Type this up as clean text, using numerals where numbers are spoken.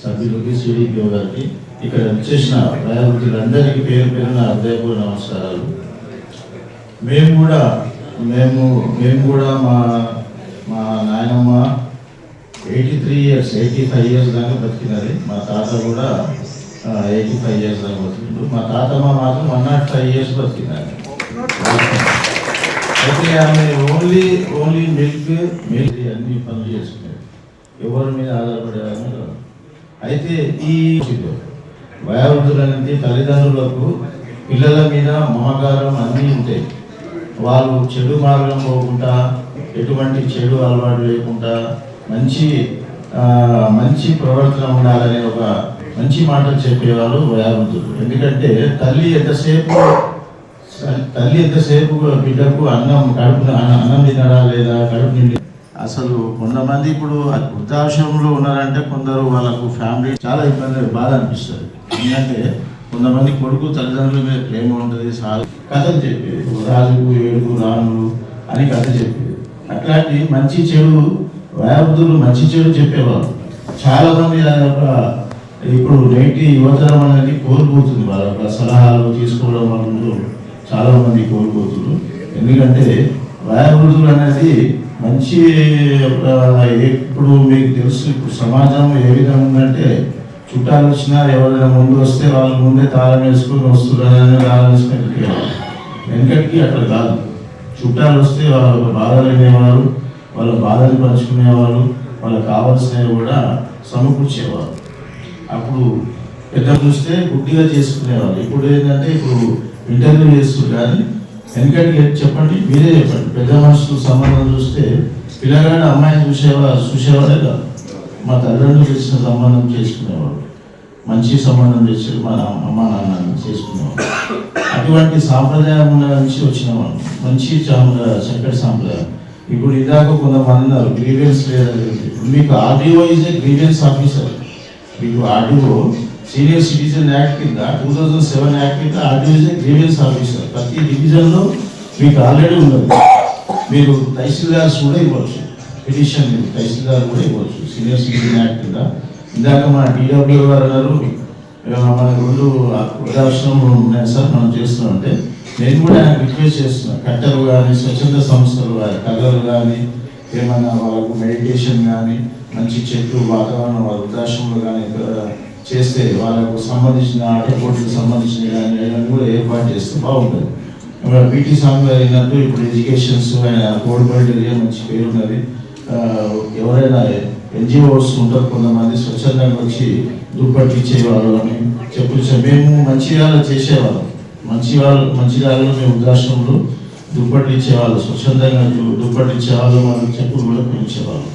సభ్యులకి సిడిపిఓ గారికి ఇక్కడ వచ్చేసిన ప్రయాణికులందరికీ పేరు పేరున హృదయపూర్వక నమస్కారాలు. మేము కూడా మా నాయనమ్మ 85 ఇయర్స్ దాకా బతికినది. మా తాత కూడా 85 ఇయర్స్ దాకా బతికిండు. మా తాతమ్మ మాత్రం 105 ఇయర్స్ బతికినారు. అయితే ఆమె ఓన్లీ మిల్క్ అన్ని పనులు చేసుకునేది, ఎవరి మీద ఆధారపడేవారు కాదు. అయితే ఈ వయోవృద్ధులనేది తల్లిదండ్రులకు పిల్లల మీద మమకారం అన్నీ ఉంటాయి. వాళ్ళు చెడు మార్గం పోకుండా, ఎటువంటి చెడు అలవాటు లేకుండా మంచి ప్రవర్తన ఉండాలనే ఒక మంచి మాటలు చెప్పేవాళ్ళు వయోవృద్ధులు. ఎందుకంటే తల్లి ఎంతసేపు బిడ్డకు అన్నం తినడా లేదా, కడుపు నిండి. అసలు కొంతమంది ఇప్పుడు వృద్ధాశ్రమంలో ఉన్నారంటే కొందరు వాళ్ళకు ఫ్యామిలీ చాలా ఇబ్బంది, బాధ అనిపిస్తుంది. ఎందుకంటే కొంతమంది కొడుకు తల్లిదండ్రుల మీద ప్రేమ ఉంటుంది, కథలు చెప్పేది, రాజుకు 7 రాములు అని కథ చెప్పేది. అట్లాంటి మంచి చెడు వయోవృద్ధులు మంచి చెడు చెప్పేవారు. చాలా మంది ఇప్పుడు నేటి యువతరం అనేది కోల్పోతుంది. వాళ్ళ సలహాలు తీసుకోవడం వల్ల చాలా మంది కోల్పోతున్నారు. ఎందుకంటే వయోవృద్ధులు అనేది మంచి, ఇప్పుడు మీకు తెలుసు ఇప్పుడు సమాజం ఏ విధంగా ఉందంటే, చుట్టాలు వచ్చినా ఎవరైనా ముందు వస్తే వాళ్ళు ముందే తాళం వేసుకొని వస్తున్నారని తాళం వేసుకొని వెనకటికి అట్లా కాదు. చుట్టాలు వస్తే వాళ్ళ బాధలు వినేవారు, వాళ్ళ బాధలు పంచుకునేవారు, వాళ్ళకి కావాల్సినవి కూడా సమకూర్చేవారు. అప్పుడు పెద్ద చూస్తే గుడ్డిగా చేసుకునేవాళ్ళు. ఇప్పుడు ఏంటంటే ఇప్పుడు ఇంటర్వ్యూ చేస్తారు, కానీ వెనకటికి చెప్పండి, మీరే చెప్పండి. పెద్ద మనుషులు సంబంధం చూస్తే పిల్లగాడు అమ్మాయిని చూసేవాడే కాదు. మా తల్లిదండ్రులు చేసిన సంబంధం చేసుకునేవాడు, మంచి సంబంధం చేసి మా అమ్మ నాన్న చేసుకునేవాడు. అటువంటి సాంప్రదాయం నుంచి వచ్చినవాడు, మంచి చక్కటి సాంప్రదాయం. ఇప్పుడు ఇదాక కొంతమంది ఉన్నారు గ్రీవెన్స్ లేదని. మీకు RDO is a grievance officer. మీకు ఆర్డీఓ సీనియర్ సిటిజన్ యాక్ట్ కింద 2007 యాక్ట్ కింద RDO is a grievance officer. ప్రతి డివిజన్లో మీకు ఆల్రెడీ ఉన్నది. మీరు తహసీల్దార్స్ కూడా ఇవ్వచ్చు, పిటిషన్ తహసీల్దార్ కూడా ఇవ్వచ్చు సీనియర్ సిటిజన్ యాక్ట్ కింద. ఇందాక మన టీడబ్ల్యూ గారు అన్నారు మన 2 వృద్ధాశ్రమాలు ఉన్నాయి సార్ మనం చేస్తున్నామంటే, నేను కూడా ఆయన రిక్వెస్ట్ చేస్తున్నాను. కట్టెలు కానీ, స్వచ్ఛంద సంస్థలు కానీ, కథలు కానీ, ఏమన్నా వాళ్ళకు మెడిటేషన్ కానీ, మంచి చెట్లు వాతావరణం వాళ్ళ వృద్ధాశ్రమంలో కానీ చేస్తే వాళ్ళకు సంబంధించిన ఆట పోటీలకు సంబంధించిన కానీ అవన్నీ కూడా ఏర్పాటు చేస్తే బాగుంటుంది. పీటీ స్వామి గారు అయినట్టు ఇప్పుడు ఎడ్యుకేషన్స్ ఆయన కోడిపల్లి ఏరియా మంచి పేరు ఉన్నది. ఎవరైనా ఎన్జిఓస్ ఉంటారు, కొంతమంది స్వచ్ఛందంగా వచ్చి దుప్పట్లు ఇచ్చేవాళ్ళు అని చెప్పులు. మేము మంచిర్యాల చేసేవాళ్ళం. మంచిర్యాలలో మేము వృద్ధాశ్రమంలో దుప్పట్లు ఇచ్చేవాళ్ళు, స్వచ్ఛందంగా దుప్పట్లు ఇచ్చేవాళ్ళు, వాళ్ళకి చెప్పులు కూడా పిలిచేవాళ్ళు.